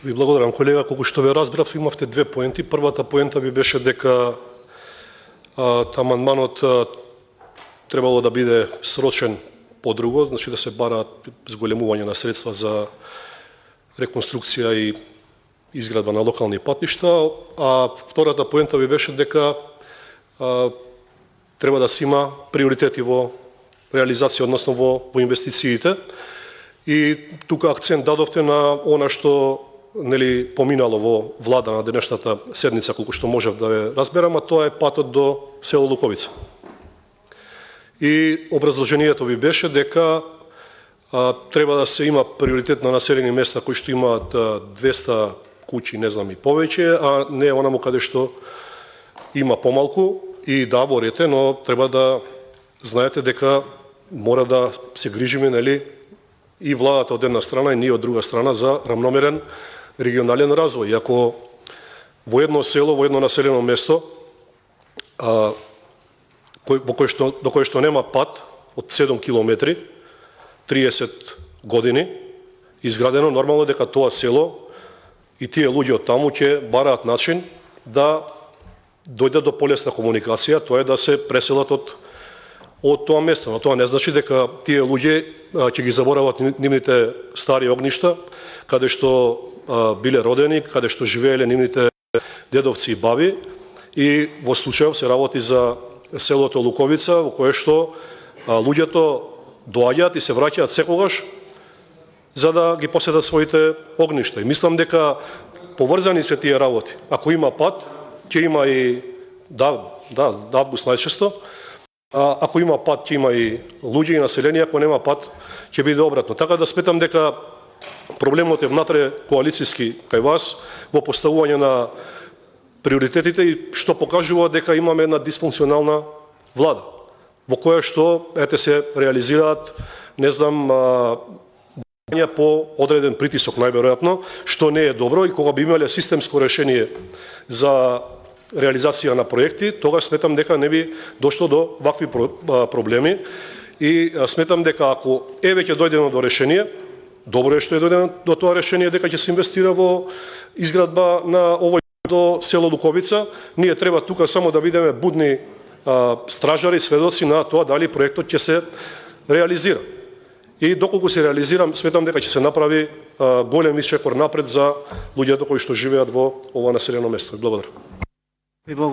Ви благодарам, колега. Колку што ве разбрав, имавте две поенти. Првата поента ви беше дека амандманот требало да биде срочен подруго, значи да се бара зголемување на средства за реконструкција и изградба на локални патишта, а втората поента ви беше дека треба да се има приоритети во реализација, односно во инвестициите. И тука акцент дадовте на она што поминало во влада на денешната седница, колку што можев да ве разберам, а тоа е патот до село Луковица. И образложението ви беше дека треба да се има приоритет на населени места кои што имаат 200 куќи, не знам и повеќе, а не онаму каде што има помалку. И да, ворете, но треба да знаете дека мора да се грижиме, и владата од една страна и ние од друга страна за рамномерен регионален развој. И ако во едно село, во едно населено место, до кое што нема пат од 7 километри, 30 години изградено, нормално дека тоа село и тие луѓе од таму ќе бараат начин да дојдат до полесна комуникација, тоа е да се преселат од тоа место. Но тоа не значи дека тие луѓе ќе ги заборават нивните стари огништа, каде што биле родени, каде што живееле нивните дедовци и баби. И во случајов се работи за селото Луковица, во кое што луѓето доаѓаат и се враќаат секогаш за да ги посетат своите огништа. И мислам дека поврзани се тие работи. Ако има пат, ќе има и август најчесто. Ако има пат, ќе има и луѓе и население, ако нема пат, ќе биде обратно. Така да сметам дека проблемот е внатре коалицијски кај вас во поставување на приоритетите и што покажува дека имаме една дисфункционална влада, во која што се реализираат, не знам, по одреден притисок најверојатно, што не е добро, и кога би имале системско решение за реализација на проекти, тогаш сметам дека не би дошло до вакви проблеми. И сметам дека ако веќе дојдено до решение, добро е што е дојдено до тоа решение дека ќе се инвестира во изградба на овој до село Луковица. Ние треба тука само да бидеме будни стражари, сведоци на тоа дали проектот ќе се реализира. И доколку се реализира, сметам дека ќе се направи голем исчекор напред за луѓето кои што живеат во ова населено место. Благодарам.